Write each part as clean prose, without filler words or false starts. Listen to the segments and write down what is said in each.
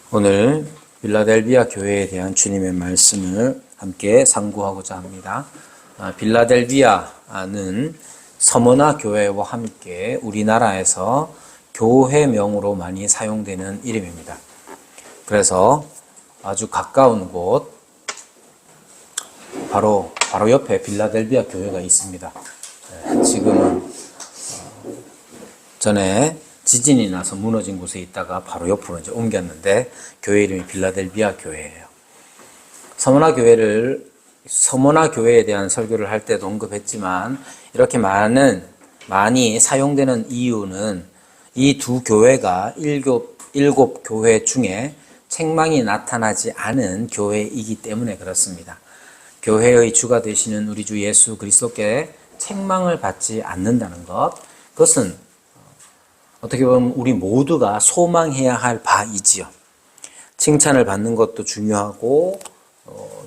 오늘 빌라델비아 교회에 대한 주님의 말씀을 함께 상고하고자 합니다. 빌라델비아는 서머나 교회와 함께 우리나라에서 교회명으로 많이 사용되는 이름입니다. 그래서 아주 가까운 곳 바로 옆에 빌라델비아 교회가 있습니다. 지금은 전에 지진이 나서 무너진 곳에 있다가 바로 옆으로 이제 옮겼는데 교회 이름이 빌라델비아 교회예요. 서머나 교회에 대한 설교를 할 때도 언급했지만 이렇게 많이 사용되는 이유는 이 두 교회가 일곱 교회 중에 책망이 나타나지 않은 교회이기 때문에 그렇습니다. 교회의 주가 되시는 우리 주 예수 그리스도께 책망을 받지 않는다는 것, 그것은 어떻게 보면 우리 모두가 소망해야 할 바이지요. 칭찬을 받는 것도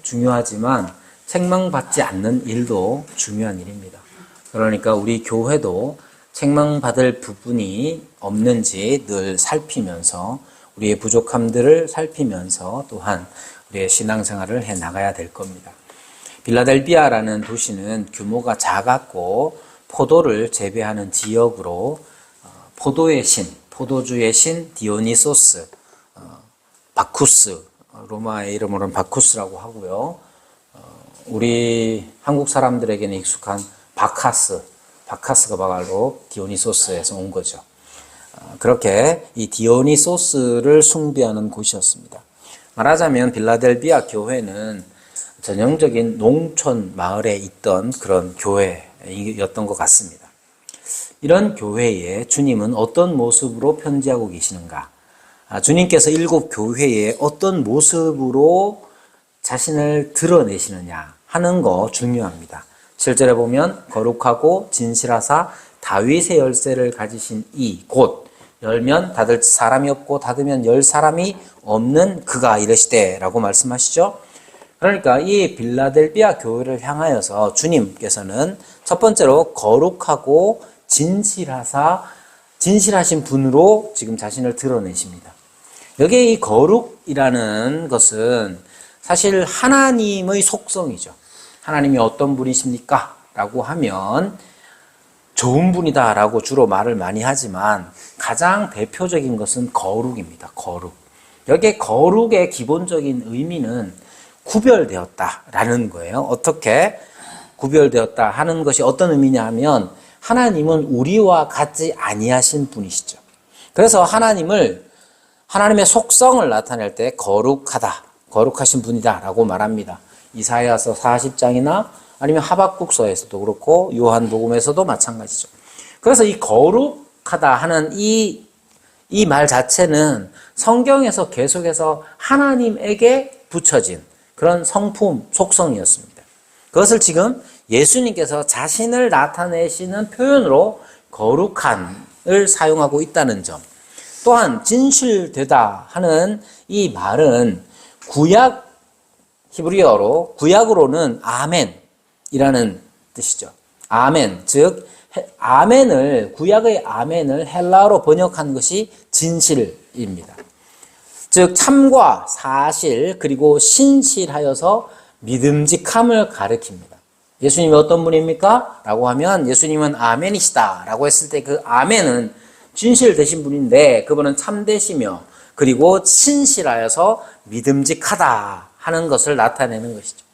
중요하지만 책망받지 않는 일도 중요한 일입니다. 그러니까 우리 교회도 책망받을 부분이 없는지 늘 살피면서 우리의 부족함들을 살피면서 또한 우리의 신앙생활을 해나가야 될 겁니다. 빌라델비아라는 도시는 규모가 작았고 포도를 재배하는 지역으로 포도주의 신 디오니소스, 바쿠스, 로마의 이름으로는 바쿠스라고 하고요. 우리 한국 사람들에게는 익숙한 바카스가 바로 디오니소스에서 온 거죠. 그렇게 이 디오니소스를 숭배하는 곳이었습니다. 말하자면 빌라델비아 교회는 전형적인 농촌 마을에 있던 그런 교회였던 것 같습니다. 이런 교회에 주님은 어떤 모습으로 편지하고 계시는가? 주님께서 일곱 교회에 어떤 모습으로 자신을 드러내시느냐 하는 거 중요합니다. 7절에 보면 거룩하고 진실하사 다윗의 열쇠를 가지신 이 곧 열면 닫을 사람이 없고 닫으면 열 사람이 없는 그가 이르시되 라고 말씀하시죠. 그러니까 이 빌라델비아 교회를 향하여서 주님께서는 첫 번째로 거룩하고 진실하신 분으로 지금 자신을 드러내십니다. 여기에 이 거룩이라는 것은 사실 하나님의 속성이죠. 하나님이 어떤 분이십니까? 라고 하면 좋은 분이다 라고 주로 말을 많이 하지만 가장 대표적인 것은 거룩입니다. 거룩. 여기에 거룩의 기본적인 의미는 구별되었다 라는 거예요. 어떻게 구별되었다 하는 것이 어떤 의미냐 하면 하나님은 우리와 같지 아니하신 분이시죠. 그래서 하나님의 속성을 나타낼 때 거룩하신 분이다 라고 말합니다. 이사야서 40장이나 아니면 하박국서에서도 그렇고 요한복음에서도 마찬가지죠. 그래서 이 거룩하다 하는 이 말 자체는 성경에서 계속해서 하나님에게 붙여진 그런 성품, 속성이었습니다. 그것을 지금 예수님께서 자신을 나타내시는 표현으로 거룩한을 사용하고 있다는 점. 또한 진실되다 하는 이 말은 구약으로는 아멘이라는 뜻이죠. 아멘, 즉 구약의 아멘을 헬라어로 번역한 것이 진실입니다. 즉 참과 사실 그리고 신실하여서 믿음직함을 가리킵니다. 예수님이 어떤 분입니까? 라고 하면 예수님은 아멘이시다 라고 했을 때 그 아멘은 진실되신 분인데 그분은 참되시며 그리고 신실하여서 믿음직하다 하는 것을 나타내는 것이죠.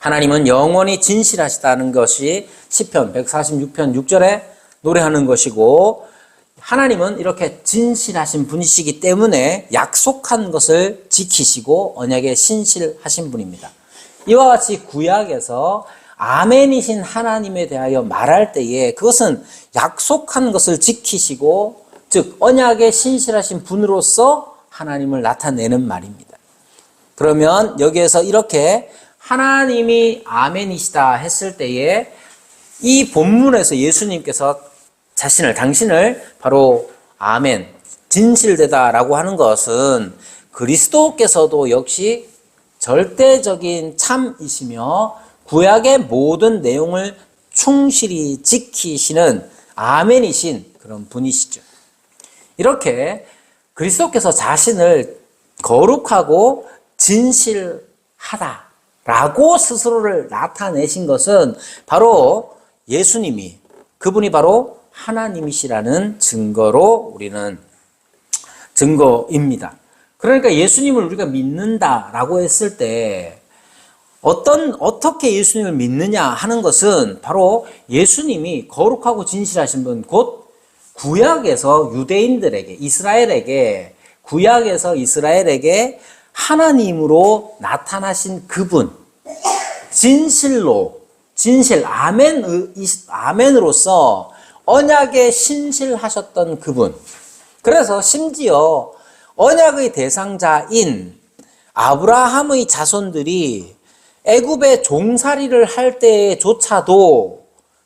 하나님은 영원히 진실하시다는 것이 시편 146편 6절에 노래하는 것이고 하나님은 이렇게 진실하신 분이시기 때문에 약속한 것을 지키시고 언약에 신실하신 분입니다. 이와 같이 구약에서 아멘이신 하나님에 대하여 말할 때에 그것은 약속한 것을 지키시고 즉 언약에 신실하신 분으로서 하나님을 나타내는 말입니다. 그러면 여기에서 이렇게 하나님이 아멘이시다 했을 때에 이 본문에서 예수님께서 당신을 바로 아멘, 진실되다라고 하는 것은 그리스도께서도 역시 절대적인 참이시며 구약의 모든 내용을 충실히 지키시는 아멘이신 그런 분이시죠. 이렇게 그리스도께서 자신을 거룩하고 진실하다라고 스스로를 나타내신 것은 바로 예수님이, 그분이 바로 하나님이시라는 증거입니다. 그러니까 예수님을 우리가 믿는다라고 했을 때 어떻게 예수님을 믿느냐 하는 것은 바로 예수님이 거룩하고 진실하신 분, 곧 구약에서 유대인들에게, 구약에서 이스라엘에게 하나님으로 나타나신 그분, 아멘으로서 언약에 신실하셨던 그분. 그래서 심지어 언약의 대상자인 아브라함의 자손들이 애굽의 종살이를 할 때조차도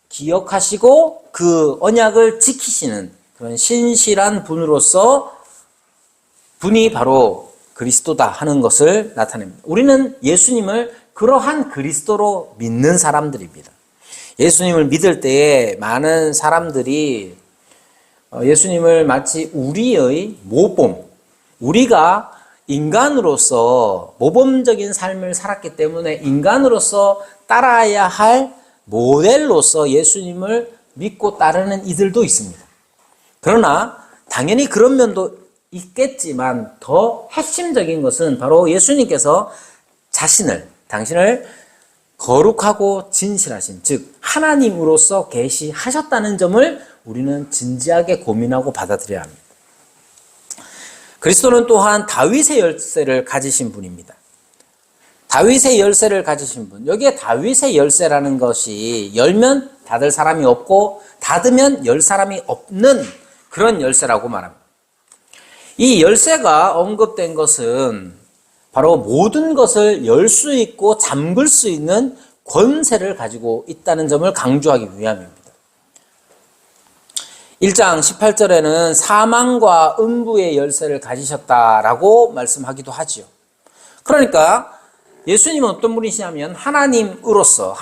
기억하시고 그 언약을 지키시는 그런 신실한 분이 바로 그리스도다 하는 것을 나타냅니다. 우리는 예수님을 그러한 그리스도로 믿는 사람들입니다. 예수님을 믿을 때에 많은 사람들이 예수님을 마치 우리의 우리가 인간으로서 모범적인 삶을 살았기 때문에 인간으로서 따라야 할 모델로서 예수님을 믿고 따르는 이들도 있습니다. 그러나 당연히 그런 면도 있겠지만 더 핵심적인 것은 바로 예수님께서 당신을 거룩하고 진실하신, 즉 하나님으로서 계시하셨다는 점을 우리는 진지하게 고민하고 받아들여야 합니다. 그리스도는 또한 다윗의 열쇠를 가지신 분입니다. 다윗의 열쇠를 가지신 분. 여기에 다윗의 열쇠라는 것이 열면 닫을 사람이 없고 닫으면 열 사람이 없는 그런 열쇠라고 말합니다. 이 열쇠가 언급된 것은 바로 모든 것을 열 수 있고 잠글 수 있는 권세를 가지고 있다는 점을 강조하기 위함입니다. 1장 18절에는 사망과 음부의 열쇠를 가지셨다라고 말씀하기도 하지요. 그러니까 예수님은 어떤 분이시냐면 하나님으로서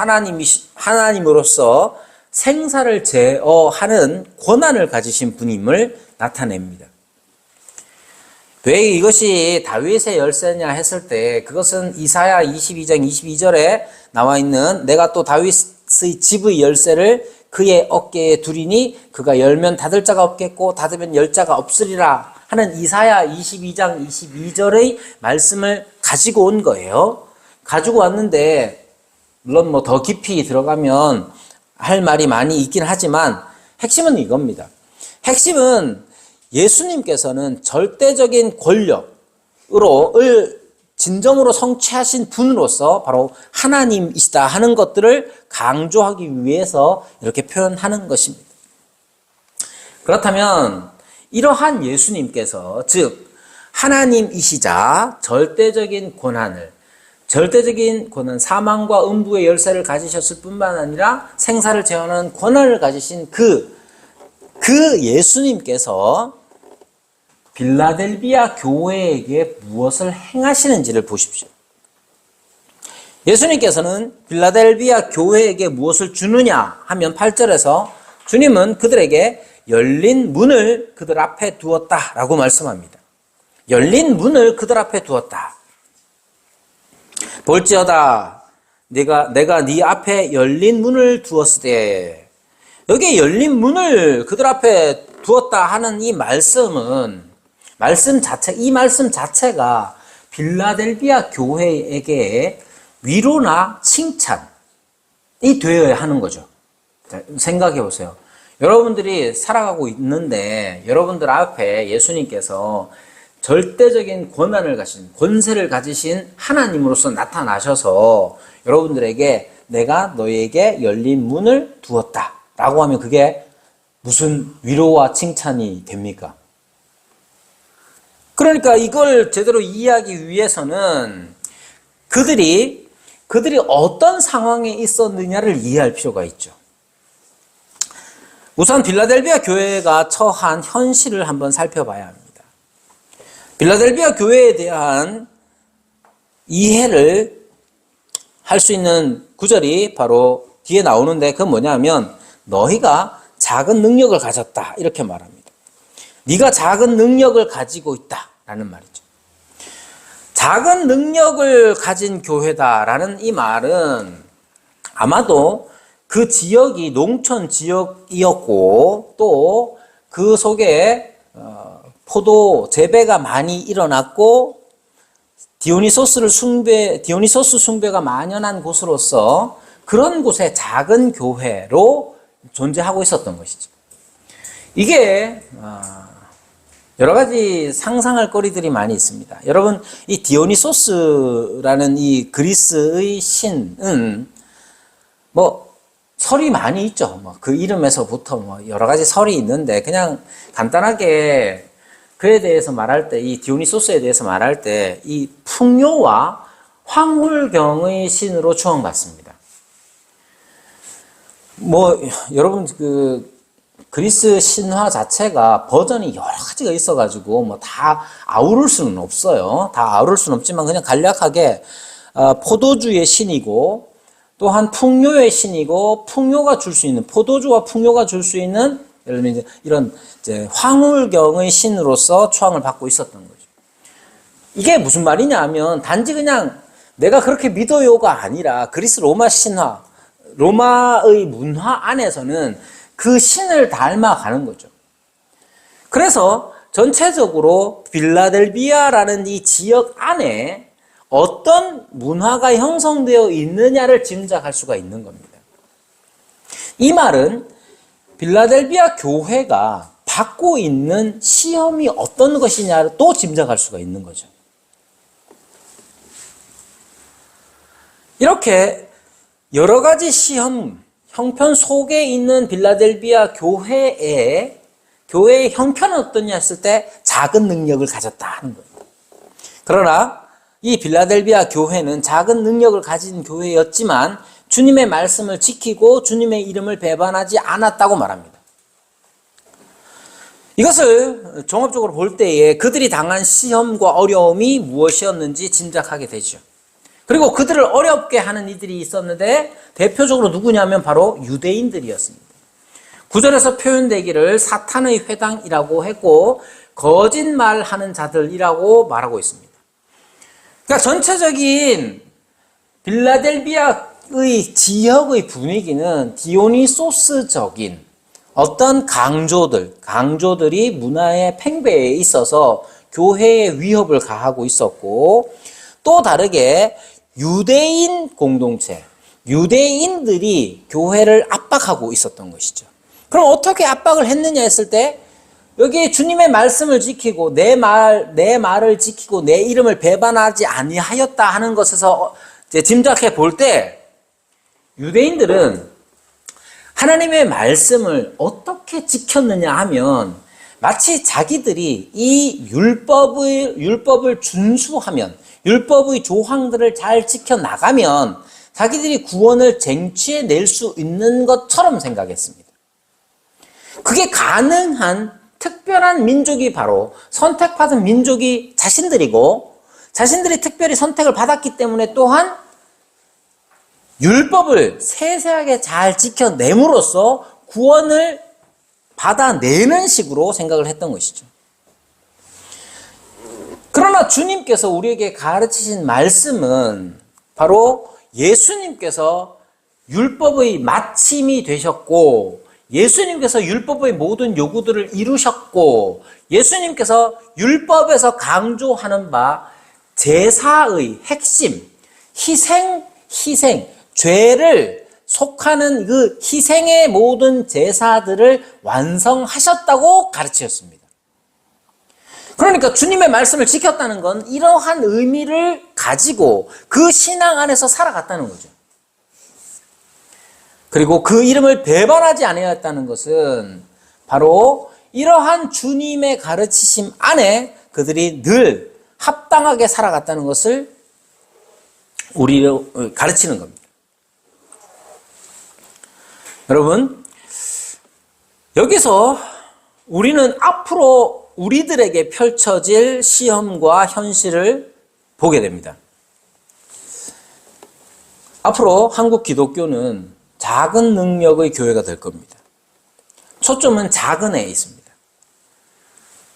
생사를 제어하는 권한을 가지신 분임을 나타냅니다. 왜 이것이 다윗의 열쇠냐 했을 때 그것은 이사야 22장 22절에 나와 있는 내가 또 다윗의 집의 열쇠를 그의 어깨에 두리니 그가 열면 닫을 자가 없겠고 닫으면 열 자가 없으리라 하는 이사야 22장 22절의 말씀을 가지고 온 거예요. 가지고 왔는데 물론 더 깊이 들어가면 할 말이 많이 있긴 하지만 핵심은 이겁니다. 핵심은 예수님께서는 절대적인 권력을 진정으로 성취하신 분으로서 바로 하나님이시다 하는 것들을 강조하기 위해서 이렇게 표현하는 것입니다. 그렇다면 이러한 예수님께서 즉 하나님이시자 절대적인 권한, 사망과 음부의 열쇠를 가지셨을 뿐만 아니라 생사를 제어하는 권한을 가지신 그 예수님께서 빌라델비아 교회에게 무엇을 행하시는지를 보십시오. 예수님께서는 빌라델비아 교회에게 무엇을 주느냐 하면 8절에서 주님은 그들에게 열린 문을 그들 앞에 두었다라고 말씀합니다. 열린 문을 그들 앞에 두었다. 볼지어다 내가 네 앞에 열린 문을 두었으되, 여기에 열린 문을 그들 앞에 두었다 하는 이 말씀 자체가 빌라델비아 교회에게 위로나 칭찬이 되어야 하는 거죠. 자, 생각해 보세요. 여러분들이 살아가고 있는데 여러분들 앞에 예수님께서 절대적인 권세를 가지신 하나님으로서 나타나셔서 여러분들에게 내가 너에게 열린 문을 두었다 라고 하면 그게 무슨 위로와 칭찬이 됩니까? 그러니까 이걸 제대로 이해하기 위해서는 그들이 어떤 상황에 있었느냐를 이해할 필요가 있죠. 우선 빌라델비아 교회가 처한 현실을 한번 살펴봐야 합니다. 빌라델비아 교회에 대한 이해를 할 수 있는 구절이 바로 뒤에 나오는데 그건 뭐냐면 너희가 작은 능력을 가졌다 이렇게 말합니다. 네가 작은 능력을 가지고 있다라는 말이죠. 작은 능력을 가진 교회다라는 이 말은 아마도 그 지역이 농촌 지역이었고 또 그 속에 포도 재배가 많이 일어났고 디오니소스 숭배가 만연한 곳으로서 그런 곳에 작은 교회로 존재하고 있었던 것이죠. 이게 여러 가지 상상할 거리들이 많이 있습니다. 여러분, 이 디오니소스라는 이 그리스의 신은 설이 많이 있죠. 그 이름에서부터 여러 가지 설이 있는데 그냥 간단하게 그에 대해서 말할 때, 이 디오니소스에 대해서 말할 때 이 풍요와 황홀경의 신으로 추앙받습니다. 여러분 그리스 신화 자체가 버전이 여러 가지가 있어가지고 다 아우를 수는 없어요. 다 아우를 수는 없지만 그냥 간략하게 포도주의 신이고 또한 풍요의 신이고 풍요가 줄 수 있는 포도주와 풍요가 줄 수 있는 예를 들면 이런 황홀경의 신으로서 추앙을 받고 있었던 거죠. 이게 무슨 말이냐 하면 단지 그냥 내가 그렇게 믿어요가 아니라 그리스 로마 신화, 로마의 문화 안에서는 그 신을 닮아가는 거죠. 그래서 전체적으로 빌라델비아라는 이 지역 안에 어떤 문화가 형성되어 있느냐를 짐작할 수가 있는 겁니다. 이 말은 빌라델비아 교회가 받고 있는 시험이 어떤 것이냐를 또 짐작할 수가 있는 거죠. 이렇게 여러 가지 시험, 형편 속에 있는 빌라델비아 교회의 형편은 어떠냐 했을 때 작은 능력을 가졌다는 거예요. 그러나 이 빌라델비아 교회는 작은 능력을 가진 교회였지만 주님의 말씀을 지키고 주님의 이름을 배반하지 않았다고 말합니다. 이것을 종합적으로 볼 때에 그들이 당한 시험과 어려움이 무엇이었는지 짐작하게 되죠. 그리고 그들을 어렵게 하는 이들이 있었는데 대표적으로 누구냐면 바로 유대인들이었습니다. 9절에서 표현되기를 사탄의 회당이라고 했고 거짓말하는 자들이라고 말하고 있습니다. 그러니까 전체적인 빌라델비아의 지역의 분위기는 디오니소스적인 어떤 강조들이 문화의 팽배에 있어서 교회에 위협을 가하고 있었고 또 다르게 유대인 공동체, 유대인들이 교회를 압박하고 있었던 것이죠. 그럼 어떻게 압박을 했느냐 했을 때 여기 주님의 말씀을 지키고 내 말을 지키고 내 이름을 배반하지 아니하였다 하는 것에서 짐작해 볼 때 유대인들은 하나님의 말씀을 어떻게 지켰느냐 하면 마치 자기들이 이 율법을 준수하면 율법의 조항들을 잘 지켜나가면 자기들이 구원을 쟁취해낼 수 있는 것처럼 생각했습니다. 그게 가능한 특별한 민족이 바로 선택받은 민족이 자신들이고 자신들이 특별히 선택을 받았기 때문에 또한 율법을 세세하게 잘 지켜냄으로써 구원을 받아내는 식으로 생각을 했던 것이죠. 그러나 주님께서 우리에게 가르치신 말씀은 바로 예수님께서 율법의 마침이 되셨고 예수님께서 율법의 모든 요구들을 이루셨고 예수님께서 율법에서 강조하는 바 제사의 핵심, 희생, 죄를 속하는 그 희생의 모든 제사들을 완성하셨다고 가르치셨습니다. 그러니까 주님의 말씀을 지켰다는 건 이러한 의미를 가지고 그 신앙 안에서 살아갔다는 거죠. 그리고 그 이름을 배반하지 아니하였다는 것은 바로 이러한 주님의 가르치심 안에 그들이 늘 합당하게 살아갔다는 것을 우리를 가르치는 겁니다. 여러분, 여기서 우리는 앞으로 우리들에게 펼쳐질 시험과 현실을 보게 됩니다. 앞으로 한국 기독교는 작은 능력의 교회가 될 겁니다. 초점은 작은에 있습니다.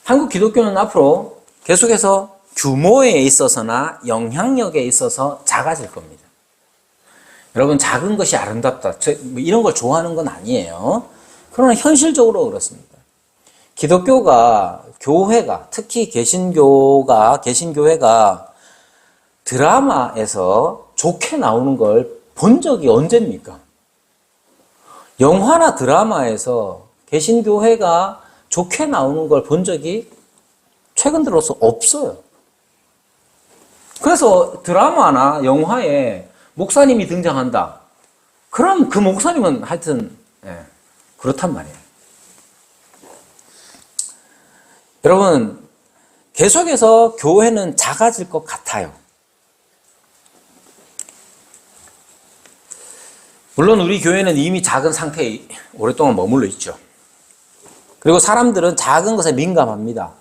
한국 기독교는 앞으로 계속해서 규모에 있어서나 영향력에 있어서 작아질 겁니다. 여러분, 작은 것이 아름답다, 이런 걸 좋아하는 건 아니에요. 그러나 현실적으로 그렇습니다. 기독교가, 교회가, 특히 개신교회가 드라마에서 좋게 나오는 걸 본 적이 언제입니까? 영화나 드라마에서 개신교회가 좋게 나오는 걸 본 적이 최근 들어서 없어요. 그래서 드라마나 영화에 목사님이 등장한다. 그럼 그 목사님은 하여튼 그렇단 말이에요. 여러분, 계속해서 교회는 작아질 것 같아요. 물론 우리 교회는 이미 작은 상태에 오랫동안 머물러 있죠. 그리고 사람들은 작은 것에 민감합니다.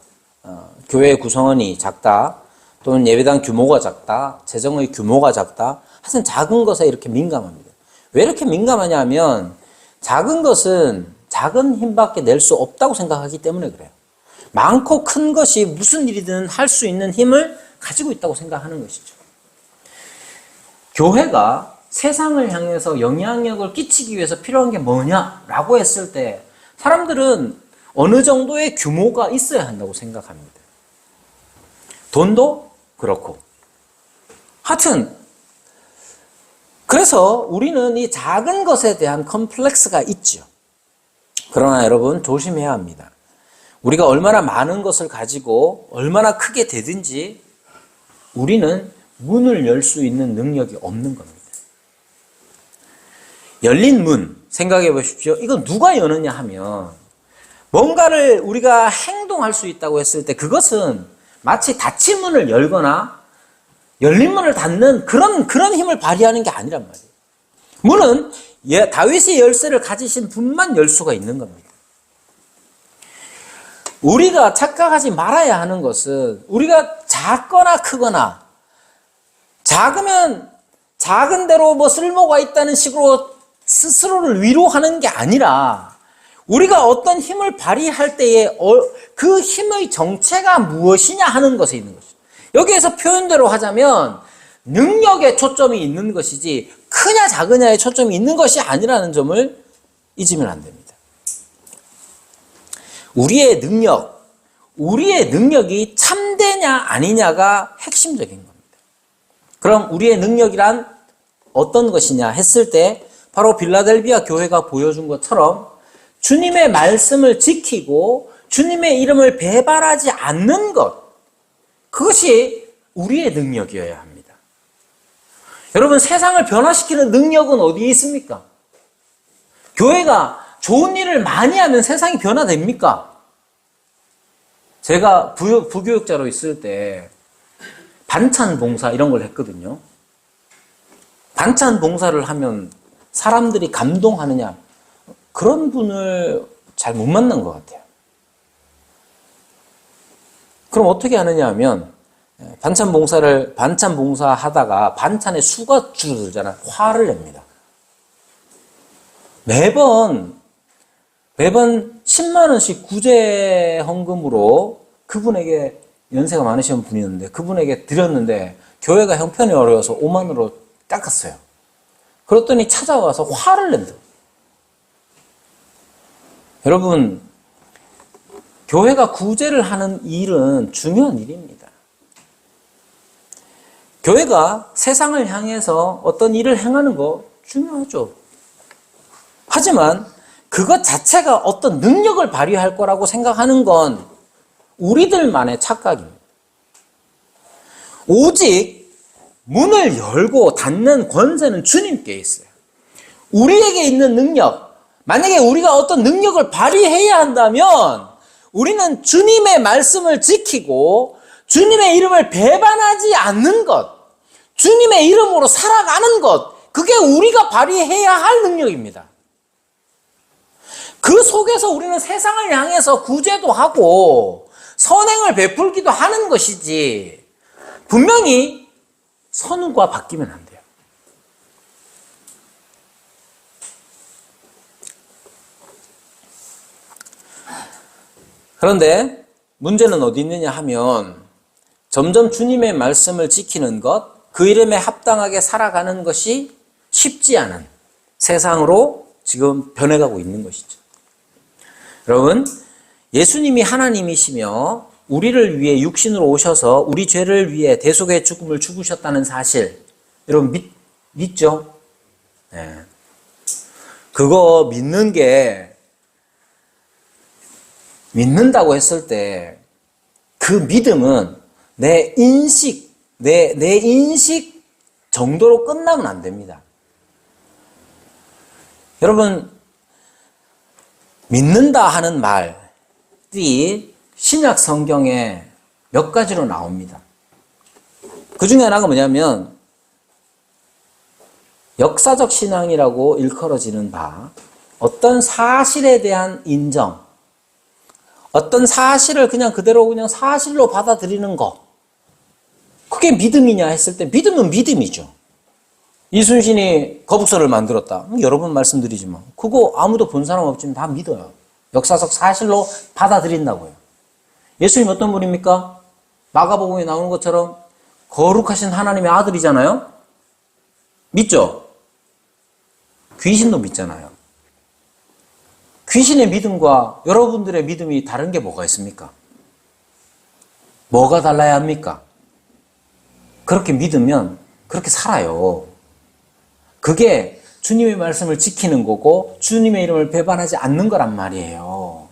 교회의 구성원이 작다, 또는 예배당 규모가 작다, 재정의 규모가 작다, 하여튼 작은 것에 이렇게 민감합니다. 왜 이렇게 민감하냐 하면 작은 것은 작은 힘밖에 낼 수 없다고 생각하기 때문에 그래요. 많고 큰 것이 무슨 일이든 할 수 있는 힘을 가지고 있다고 생각하는 것이죠. 교회가 세상을 향해서 영향력을 끼치기 위해서 필요한 게 뭐냐라고 했을 때 사람들은 어느 정도의 규모가 있어야 한다고 생각합니다. 돈도 그렇고. 하여튼 그래서 우리는 이 작은 것에 대한 컴플렉스가 있죠. 그러나 여러분, 조심해야 합니다. 우리가 얼마나 많은 것을 가지고 얼마나 크게 되든지 우리는 문을 열 수 있는 능력이 없는 겁니다. 열린 문, 생각해 보십시오. 이건 누가 여느냐 하면 뭔가를 우리가 행동할 수 있다고 했을 때 그것은 마치 닫힌 문을 열거나 열린 문을 닫는 그런 힘을 발휘하는 게 아니란 말이에요. 문은 다윗의 열쇠를 가지신 분만 열 수가 있는 겁니다. 우리가 착각하지 말아야 하는 것은 우리가 작거나 크거나 작으면 작은 대로 뭐 쓸모가 있다는 식으로 스스로를 위로하는 게 아니라 우리가 어떤 힘을 발휘할 때에 그 힘의 정체가 무엇이냐 하는 것에 있는 것이죠. 여기에서 표현대로 하자면 능력에 초점이 있는 것이지 크냐 작으냐에 초점이 있는 것이 아니라는 점을 잊으면 안 됩니다. 우리의 능력이 참되냐 아니냐가 핵심적인 겁니다. 그럼 우리의 능력이란 어떤 것이냐 했을 때 바로 빌라델비아 교회가 보여준 것처럼 주님의 말씀을 지키고 주님의 이름을 배반하지 않는 것, 그것이 우리의 능력이어야 합니다. 여러분, 세상을 변화시키는 능력은 어디에 있습니까? 교회가 좋은 일을 많이 하면 세상이 변화됩니까? 제가 부교육자로 있을 때 반찬 봉사 이런 걸 했거든요. 반찬 봉사를 하면 사람들이 감동하느냐, 그런 분을 잘 못 만난 것 같아요. 그럼 어떻게 하느냐 하면 반찬 봉사 하다가 반찬의 수가 줄어들잖아요. 화를 냅니다. 매번 10만 원씩 구제 헌금으로 그분에게, 연세가 많으신 분이었는데 그분에게 드렸는데 교회가 형편이 어려워서 5만 원으로 깎았어요. 그랬더니 찾아와서 화를 낸다. 여러분, 교회가 구제를 하는 일은 중요한 일입니다. 교회가 세상을 향해서 어떤 일을 행하는 거 중요하죠. 하지만 그것 자체가 어떤 능력을 발휘할 거라고 생각하는 건 우리들만의 착각입니다. 오직 문을 열고 닫는 권세는 주님께 있어요. 우리에게 있는 능력, 만약에 우리가 어떤 능력을 발휘해야 한다면 우리는 주님의 말씀을 지키고 주님의 이름을 배반하지 않는 것, 주님의 이름으로 살아가는 것, 그게 우리가 발휘해야 할 능력입니다. 그 속에서 우리는 세상을 향해서 구제도 하고 선행을 베풀기도 하는 것이지, 분명히 선우가 바뀌면 안 돼요. 그런데 문제는 어디 있느냐 하면 점점 주님의 말씀을 지키는 것, 그 이름에 합당하게 살아가는 것이 쉽지 않은 세상으로 지금 변해가고 있는 것이죠. 여러분, 예수님이 하나님이시며 우리를 위해 육신으로 오셔서 우리 죄를 위해 대속의 죽음을 죽으셨다는 사실, 여러분 믿죠? 네. 그거 믿는다고 했을 때 그 믿음은 내 인식 정도로 끝나면 안 됩니다. 여러분, 믿는다 하는 말이 신약 성경에 몇 가지로 나옵니다. 그 중에 하나가 뭐냐면 역사적 신앙이라고 일컬어지는 바, 어떤 사실에 대한 인정, 어떤 사실을 그냥 사실로 받아들이는 거, 그게 믿음이냐 했을 때 믿음은 믿음이죠. 이순신이 거북선을 만들었다. 여러 번 말씀드리지만 그거 아무도 본 사람 없지만 다 믿어요. 역사적 사실로 받아들인다고요. 예수님 어떤 분입니까? 마가복음에 나오는 것처럼 거룩하신 하나님의 아들이잖아요. 믿죠? 귀신도 믿잖아요. 귀신의 믿음과 여러분들의 믿음이 다른 게 뭐가 있습니까? 뭐가 달라야 합니까? 그렇게 믿으면 그렇게 살아요. 그게 주님의 말씀을 지키는 거고 주님의 이름을 배반하지 않는 거란 말이에요.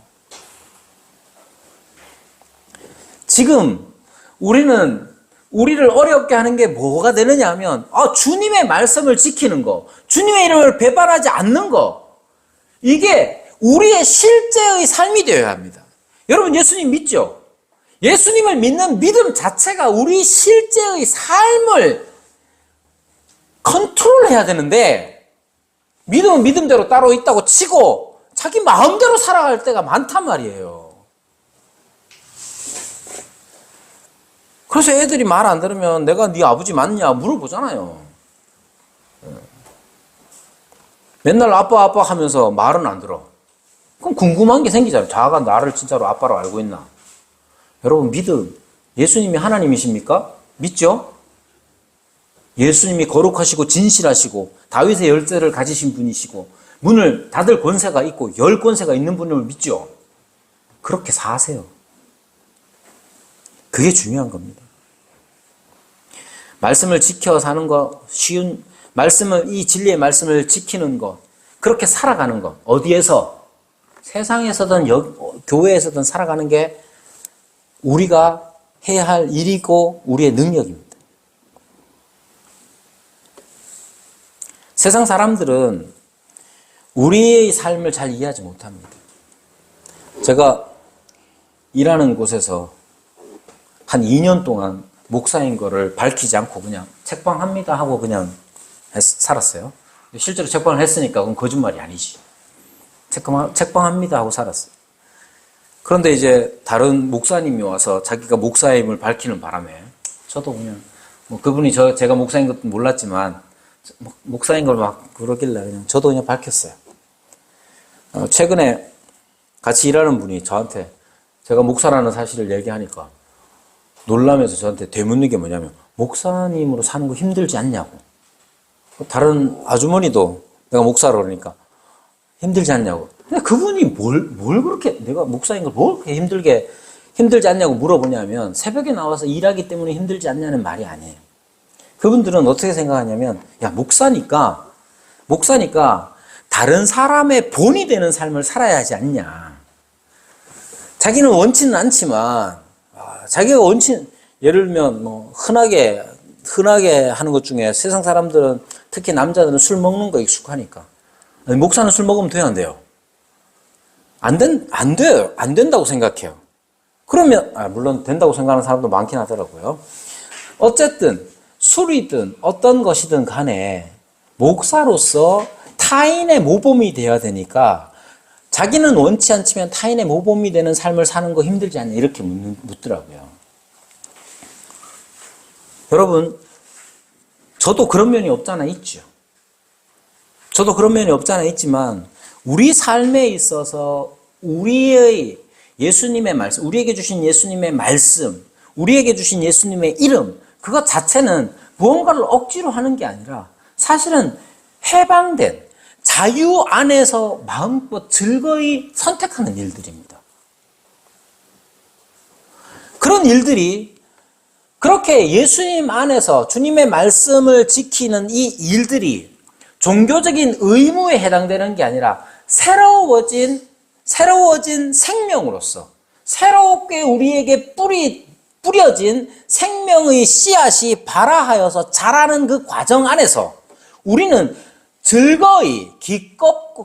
지금 우리를 어렵게 하는 게 뭐가 되느냐 하면 주님의 말씀을 지키는 거, 주님의 이름을 배반하지 않는 거, 이게 우리의 실제의 삶이 되어야 합니다. 여러분, 예수님 믿죠? 예수님을 믿는 믿음 자체가 우리 실제의 삶을 컨트롤해야 되는데, 믿음은 믿음대로 따로 있다고 치고 자기 마음대로 살아갈 때가 많단 말이에요. 그래서 애들이 말 안 들으면 내가 네 아버지 맞냐 물어보잖아요. 맨날 아빠 하면서 말은 안 들어. 그럼 궁금한 게 생기잖아요. 자가 나를 진짜로 아빠로 알고 있나? 여러분, 믿음, 예수님이 하나님이십니까? 믿죠? 예수님이 거룩하시고 진실하시고 다윗의 열쇠를 가지신 분이시고 문을 닫을 권세가 있고 열 권세가 있는 분을 믿죠? 그렇게 사세요. 그게 중요한 겁니다. 말씀을 지켜 사는 거 쉬운, 이 진리의 말씀을 지키는 것, 그렇게 살아가는 것, 어디에서? 세상에서든 교회에서든 살아가는 게 우리가 해야 할 일이고 우리의 능력입니다. 세상 사람들은 우리의 삶을 잘 이해하지 못합니다. 제가 일하는 곳에서 한 2년 동안 목사인 거를 밝히지 않고 그냥 책방합니다 하고 그냥 살았어요. 실제로 책방을 했으니까 그건 거짓말이 아니지. 책방합니다 하고 살았어요. 그런데 이제 다른 목사님이 와서 자기가 목사임을 밝히는 바람에 저도 그냥 그분이 제가 목사인 것도 몰랐지만 목사인 걸 막 그러길래 그냥 저도 그냥 밝혔어요. 최근에 같이 일하는 분이 저한테 제가 목사라는 사실을 얘기하니까 놀라면서 저한테 되묻는 게 뭐냐면 목사님으로 사는 거 힘들지 않냐고. 다른 아주머니도 내가 목사로 그러니까 힘들지 않냐고. 근데 그분이 뭘 그렇게 내가 목사인 걸 뭘 그렇게 힘들지 않냐고 물어보냐면 새벽에 나와서 일하기 때문에 힘들지 않냐는 말이 아니에요. 그분들은 어떻게 생각하냐면 야, 목사니까 다른 사람의 본이 되는 삶을 살아야 하지 않냐. 자기는 원치는 않지만 자기가 예를 들면 흔하게 하는 것 중에 세상 사람들은 특히 남자들은 술 먹는 거 익숙하니까 목사는 술 먹으면 돼요, 안 돼요? 안 돼요. 안 된다고 생각해요. 그러면 물론 된다고 생각하는 사람도 많긴 하더라고요. 어쨌든 술이든 어떤 것이든 간에 목사로서 타인의 모범이 되어야 되니까 자기는 원치 않지만 타인의 모범이 되는 삶을 사는 거 힘들지 않냐 이렇게 묻더라고요. 여러분, 저도 그런 면이 없잖아 있죠. 저도 그런 면이 없잖아 있지만 우리 삶에 있어서 우리의 예수님의 말씀, 우리에게 주신 예수님의 말씀, 우리에게 주신 예수님의 이름, 그것 자체는 무언가를 억지로 하는 게 아니라 사실은 해방된 자유 안에서 마음껏 즐거이 선택하는 일들입니다. 그런 일들이 그렇게 예수님 안에서 주님의 말씀을 지키는 이 일들이 종교적인 의무에 해당되는 게 아니라 새로워진 생명으로서 새롭게 우리에게 뿌려진 생명의 씨앗이 발아하여서 자라는 그 과정 안에서 우리는 즐거이,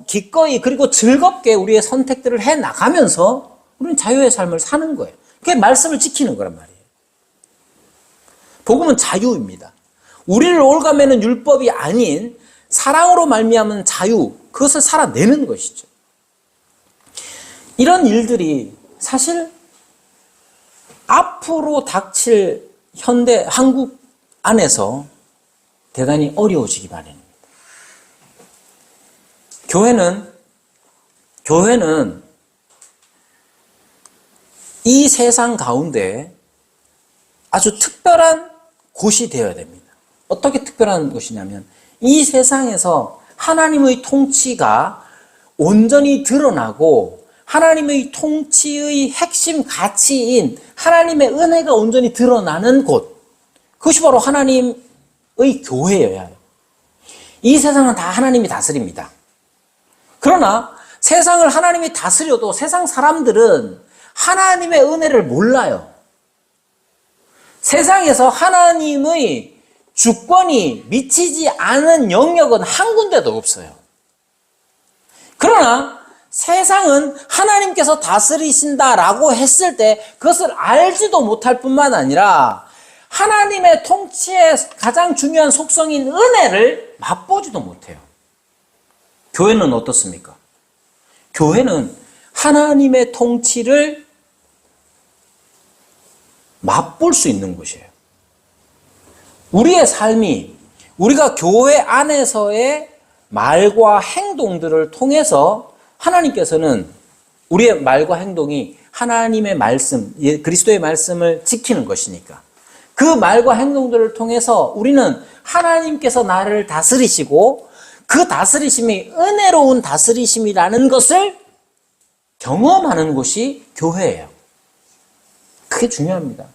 기꺼이 그리고 즐겁게 우리의 선택들을 해 나가면서 우리는 자유의 삶을 사는 거예요. 그게 말씀을 지키는 거란 말이에요. 복음은 자유입니다. 우리를 올가매는 율법이 아닌 사랑으로 말미암은 자유, 그것을 살아내는 것이죠. 이런 일들이 사실 앞으로 닥칠 현대 한국 안에서 대단히 어려워지기 마련입니다. 교회는 이 세상 가운데 아주 특별한 곳이 되어야 됩니다. 어떻게 특별한 곳이냐면 이 세상에서 하나님의 통치가 온전히 드러나고 하나님의 통치의 핵심 가치인 하나님의 은혜가 온전히 드러나는 곳, 그것이 바로 하나님의 교회여야 해요. 이 세상은 다 하나님이 다스립니다. 그러나 세상을 하나님이 다스려도 세상 사람들은 하나님의 은혜를 몰라요. 세상에서 하나님의 주권이 미치지 않은 영역은 한 군데도 없어요. 그러나 세상은 하나님께서 다스리신다라고 했을 때 그것을 알지도 못할 뿐만 아니라 하나님의 통치의 가장 중요한 속성인 은혜를 맛보지도 못해요. 교회는 어떻습니까? 교회는 하나님의 통치를 맛볼 수 있는 곳이에요. 우리의 삶이 우리가 교회 안에서의 말과 행동들을 통해서 하나님께서는 우리의 말과 행동이 하나님의 말씀, 그리스도의 말씀을 지키는 것이니까 그 말과 행동들을 통해서 우리는 하나님께서 나를 다스리시고 그 다스리심이 은혜로운 다스리심이라는 것을 경험하는 곳이 교회예요. 그게 중요합니다.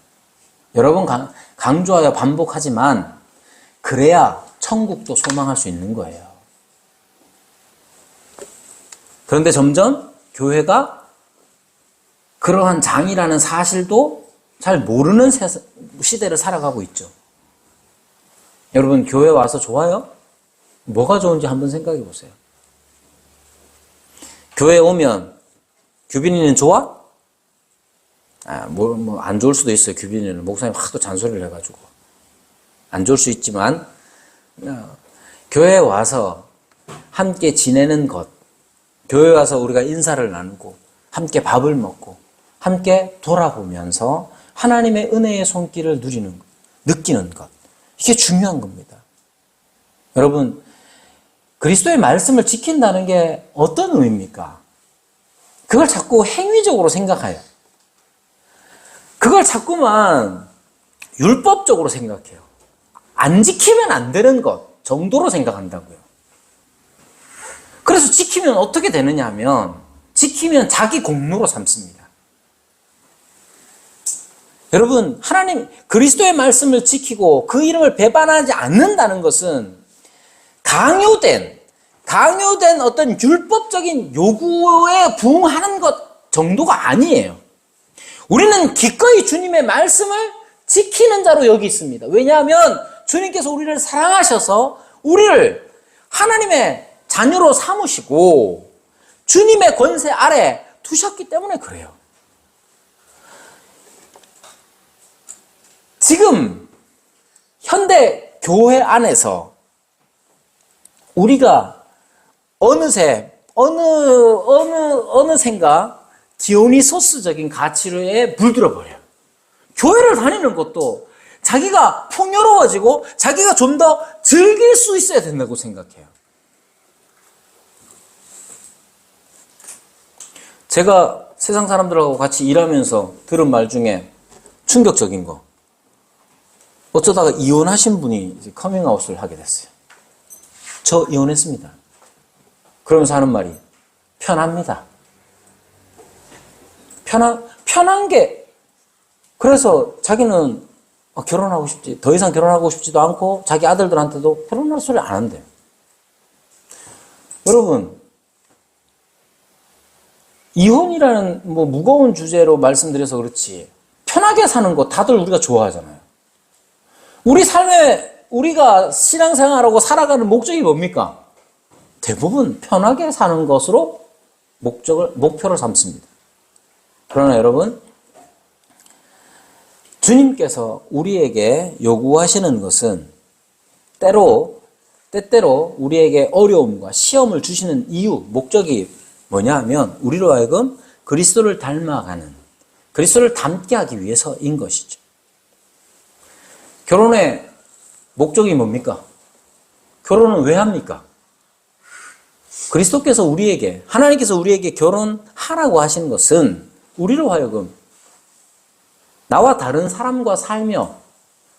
여러 번 강조하여 반복하지만 그래야 천국도 소망할 수 있는 거예요. 그런데 점점 교회가 그러한 장이라는 사실도 잘 모르는 시대를 살아가고 있죠. 여러분, 교회 와서 좋아요? 뭐가 좋은지 한번 생각해 보세요. 교회 오면 규빈이는 좋아? 안 좋을 수도 있어요. 규빈이는 목사님 하도 잔소리를 해가지고 안 좋을 수 있지만 교회에 와서 함께 지내는 것, 교회 와서 우리가 인사를 나누고 함께 밥을 먹고 함께 돌아보면서 하나님의 은혜의 손길을 느끼는 것, 이게 중요한 겁니다. 여러분, 그리스도의 말씀을 지킨다는 게 어떤 의미입니까? 그걸 자꾸 행위적으로 생각해요. 그걸 자꾸만 율법적으로 생각해요. 안 지키면 안 되는 것 정도로 생각한다고요. 그래서 지키면 어떻게 되느냐 하면 지키면 자기 공로로 삼습니다. 여러분, 하나님 그리스도의 말씀을 지키고 그 이름을 배반하지 않는다는 것은 강요된 어떤 율법적인 요구에 부응하는 것 정도가 아니에요. 우리는 기꺼이 주님의 말씀을 지키는 자로 여기 있습니다. 왜냐하면 주님께서 우리를 사랑하셔서 우리를 하나님의 자녀로 삼으시고 주님의 권세 아래 두셨기 때문에 그래요. 지금 현대 교회 안에서 우리가 어느샌가 디오니소스적인 가치에 물들어 버려요. 교회를 다니는 것도 자기가 풍요로워지고 자기가 좀 더 즐길 수 있어야 된다고 생각해요. 제가 세상 사람들하고 같이 일하면서 들은 말 중에 충격적인 거. 어쩌다가 이혼하신 분이 이제 커밍아웃을 하게 됐어요. 저 이혼했습니다. 그러면서 하는 말이 편합니다. 편한 게, 그래서 자기는 결혼하고 싶지, 더 이상 결혼하고 싶지도 않고 자기 아들들한테도 결혼할 소리 안 한대요. 여러분, 이혼이라는 무거운 주제로 말씀드려서 그렇지, 편하게 사는 거 다들 우리가 좋아하잖아요. 우리 삶에 우리가 신앙생활하고 살아가는 목적이 뭡니까? 대부분 편하게 사는 것으로 목표를 삼습니다. 그러나 여러분, 주님께서 우리에게 요구하시는 것은 때때로 우리에게 어려움과 시험을 주시는 이유, 목적이 뭐냐 하면 우리로 하여금 그리스도를 닮아가는, 그리스도를 닮게 하기 위해서인 것이죠. 결혼의 목적이 뭡니까? 결혼은 왜 합니까? 그리스도께서 우리에게, 하나님께서 우리에게 결혼하라고 하신 것은 우리로 하여금 나와 다른 사람과 살며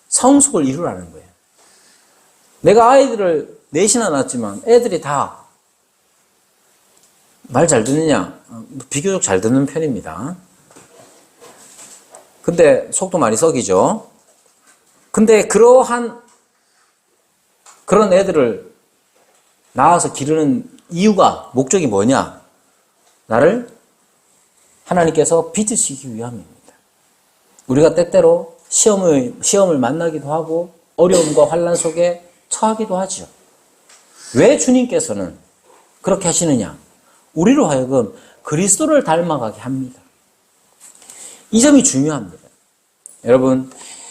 성숙을 이루라는 거예요. 내가 아이들을 넷이나 낳았지만 애들이 다 말 잘 듣느냐? 비교적 잘 듣는 편입니다. 근데 속도 많이 썩이죠. 근데 그런 애들을 낳아서 기르는 이유가, 목적이 뭐냐? 나를 하나님께서 빚으시기 위함입니다. 우리가 때때로 시험을 만나기도 하고 어려움과 환난 속에 처하기도 하죠. 왜 주님께서는 그렇게 하시느냐? 우리로 하여금 그리스도를 닮아가게 합니다. 이 점이 중요합니다. 여러분,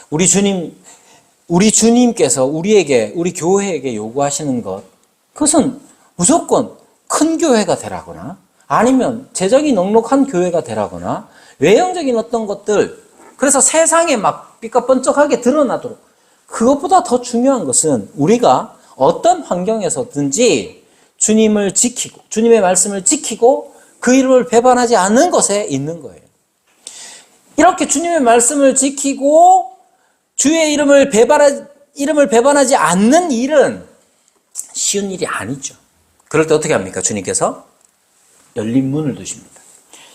우리 주님께서 우리 교회에게 요구하시는 것, 그것은 무조건 큰 교회가 되라거나 아니면 재정이 넉넉한 교회가 되라거나 외형적인 어떤 것들, 그래서 세상에 막 삐까뻔쩍하게 드러나도록, 그것보다 더 중요한 것은 우리가 어떤 환경에서든지 주님을 지키고 주님의 말씀을 지키고 그 이름을 배반하지 않는 것에 있는 거예요. 이렇게 주님의 말씀을 지키고 주의 이름을 배반하지 않는 일은 쉬운 일이 아니죠. 그럴 때 어떻게 합니까? 주님께서 열린 문을 두십니다.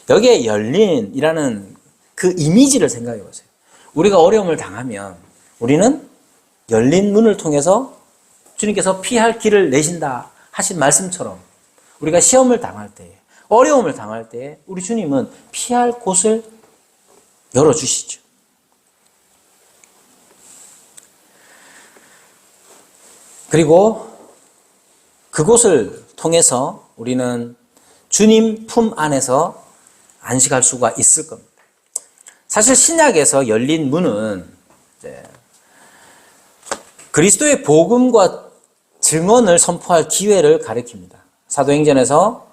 여기에 열린이라는 그 이미지를 생각해 보세요. 우리가 어려움을 당하면 우리는 열린 문을 통해서 주님께서 피할 길을 내신다 하신 말씀처럼 우리가 시험을 당할 때에, 어려움을 당할 때에 우리 주님은 피할 곳을 열어주시죠. 그리고 그곳을 통해서 우리는 주님 품 안에서 안식할 수가 있을 겁니다. 사실 신약에서 열린 문은 그리스도의 복음과 증언을 선포할 기회를 가리킵니다. 사도행전에서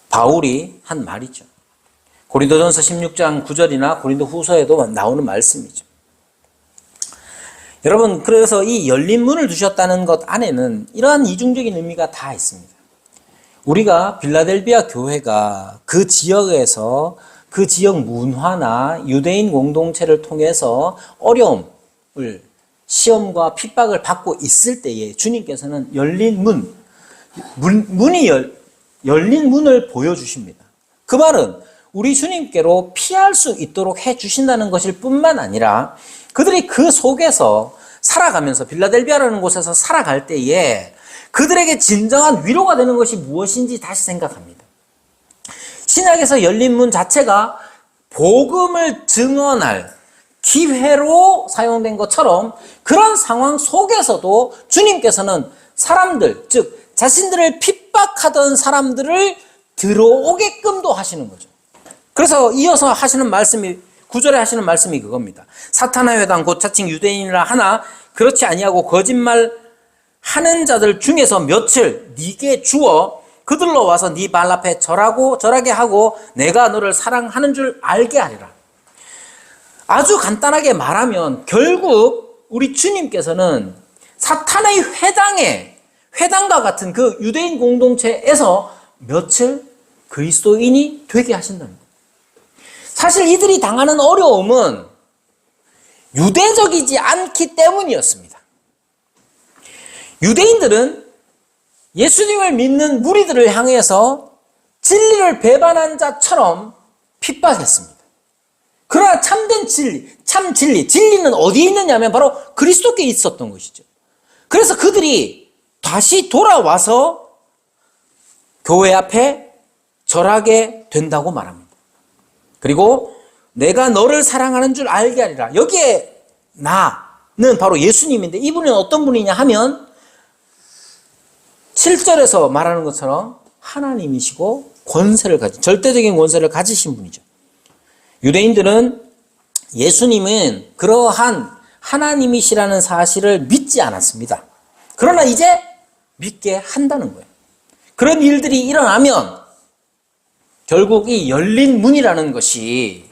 바울이 한 말이죠. 고린도전서 16장 9절이나 고린도후서에도 나오는 말씀이죠. 여러분, 그래서 이 열린 문을 두셨다는 것 안에는 이러한 이중적인 의미가 다 있습니다. 우리가 빌라델비아 교회가 그 지역에서 그 지역 문화나 유대인 공동체를 통해서 어려움을, 시험과 핍박을 받고 있을 때에 주님께서는 열린 열린 문을 보여주십니다. 그 말은 우리 주님께로 피할 수 있도록 해주신다는 것일 뿐만 아니라 그들이 그 속에서 살아가면서, 빌라델비아라는 곳에서 살아갈 때에 그들에게 진정한 위로가 되는 것이 무엇인지 다시 생각합니다. 신약에서 열린 문 자체가 복음을 증언할 기회로 사용된 것처럼 그런 상황 속에서도 주님께서는 사람들, 즉 자신들을 핍박하던 사람들을 들어오게끔도 하시는 거죠. 그래서 이어서 하시는 말씀이, 9절에 하시는 말씀이 그겁니다. 사탄의 회당 곧 자칭 유대인이라 하나 그렇지 아니하고 거짓말 하는 자들 중에서 며칠 네게 주어 그들로 와서 네 발 앞에 절하게 하고 내가 너를 사랑하는 줄 알게 하리라. 아주 간단하게 말하면 결국 우리 주님께서는 사탄의 회당과 같은 그 유대인 공동체에서 며칠 그리스도인이 되게 하신다는 거예요. 사실 이들이 당하는 어려움은 유대적이지 않기 때문이었습니다. 유대인들은 예수님을 믿는 무리들을 향해서 진리를 배반한 자처럼 핍박했습니다. 그러나 참된 진리, 참 진리, 진리는 어디에 있느냐면 바로 그리스도께 있었던 것이죠. 그래서 그들이 다시 돌아와서 교회 앞에 절하게 된다고 말합니다. 그리고 내가 너를 사랑하는 줄 알게 하리라. 여기에 나는 바로 예수님인데 이분은 어떤 분이냐 하면 7절에서 말하는 것처럼 하나님이시고 절대적인 권세를 가지신 분이죠. 유대인들은 예수님은 그러한 하나님이시라는 사실을 믿지 않았습니다. 그러나 이제 믿게 한다는 거예요. 그런 일들이 일어나면 결국 이 열린 문이라는 것이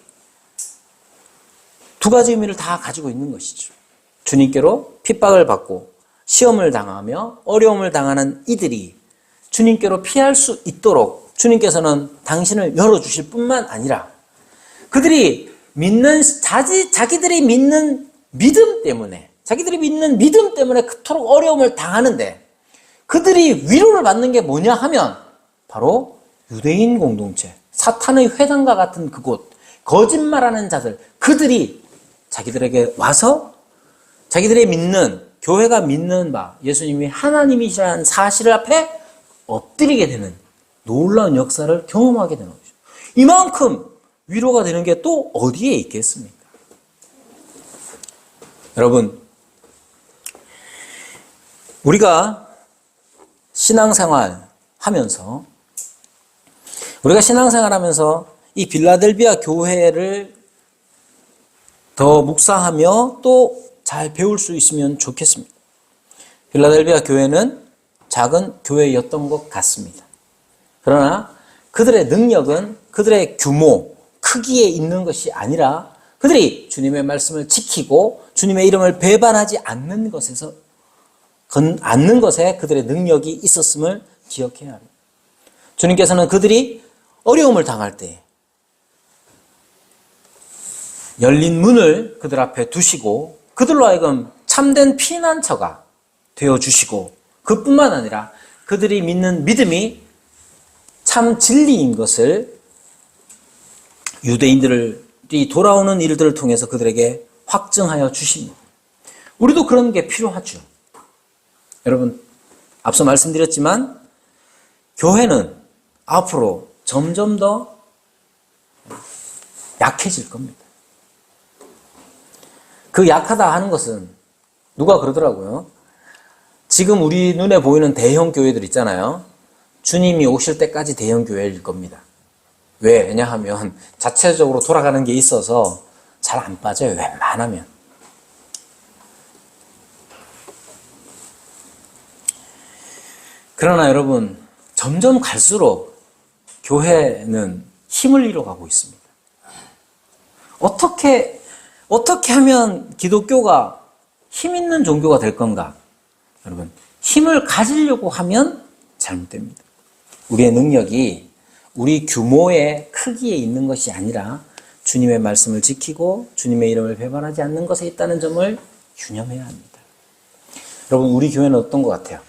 두 가지 의미를 다 가지고 있는 것이죠. 주님께로 핍박을 받고 시험을 당하며 어려움을 당하는 이들이 주님께로 피할 수 있도록 주님께서는 당신을 열어주실 뿐만 아니라 그들이 자기들이 믿는 믿음 때문에 그토록 어려움을 당하는데 그들이 위로를 받는 게 뭐냐 하면 바로 유대인 공동체, 사탄의 회당과 같은 그곳, 거짓말하는 자들, 그들이 자기들에게 와서 자기들의 믿는, 교회가 믿는 바, 예수님이 하나님이시라는 사실 앞에 엎드리게 되는 놀라운 역사를 경험하게 되는 거죠. 이만큼 위로가 되는 게 또 어디에 있겠습니까? 여러분, 우리가 신앙생활 하면서 이 빌라델비아 교회를 더 묵상하며 또 잘 배울 수 있으면 좋겠습니다. 빌라델비아 교회는 작은 교회였던 것 같습니다. 그러나 그들의 능력은 그들의 규모, 크기에 있는 것이 아니라 그들이 주님의 말씀을 지키고 주님의 이름을 배반하지 않는 것에 그들의 능력이 있었음을 기억해야 합니다. 주님께서는 그들이 어려움을 당할 때 열린 문을 그들 앞에 두시고 그들로 하여금 참된 피난처가 되어주시고 그뿐만 아니라 그들이 믿는 믿음이 참 진리인 것을 유대인들이 돌아오는 일들을 통해서 그들에게 확증하여 주십니다. 우리도 그런 게 필요하죠. 여러분, 앞서 말씀드렸지만 교회는 앞으로 점점 더 약해질 겁니다. 그 약하다 하는 것은 누가 그러더라고요. 지금 우리 눈에 보이는 대형 교회들 있잖아요. 주님이 오실 때까지 대형 교회일 겁니다. 왜냐하면 자체적으로 돌아가는 게 있어서 잘 안 빠져요. 웬만하면. 그러나 여러분, 점점 갈수록 교회는 힘을 잃어가고 있습니다. 어떻게 하면 기독교가 힘 있는 종교가 될 건가? 여러분, 힘을 가지려고 하면 잘못됩니다. 우리의 능력이 우리 규모의 크기에 있는 것이 아니라 주님의 말씀을 지키고 주님의 이름을 배반하지 않는 것에 있다는 점을 유념해야 합니다. 여러분, 우리 교회는 어떤 것 같아요?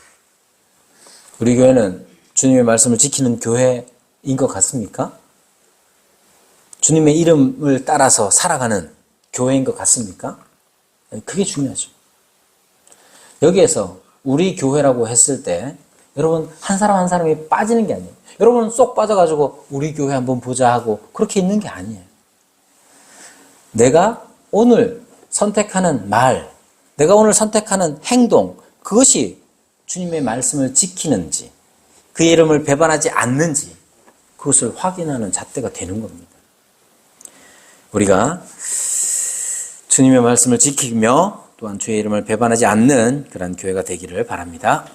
우리 교회는 주님의 말씀을 지키는 교회인 것 같습니까? 주님의 이름을 따라서 살아가는 교회인 것 같습니까? 그게 중요하죠. 여기에서 우리 교회라고 했을 때 여러분 한 사람 한 사람이 빠지는 게 아니에요. 여러분은 쏙 빠져가지고 우리 교회 한번 보자 하고 그렇게 있는 게 아니에요. 내가 오늘 선택하는 말, 내가 오늘 선택하는 행동, 그것이 주님의 말씀을 지키는지 그의 이름을 배반하지 않는지 그것을 확인하는 잣대가 되는 겁니다. 우리가 주님의 말씀을 지키며 또한 주의 이름을 배반하지 않는 그런 교회가 되기를 바랍니다.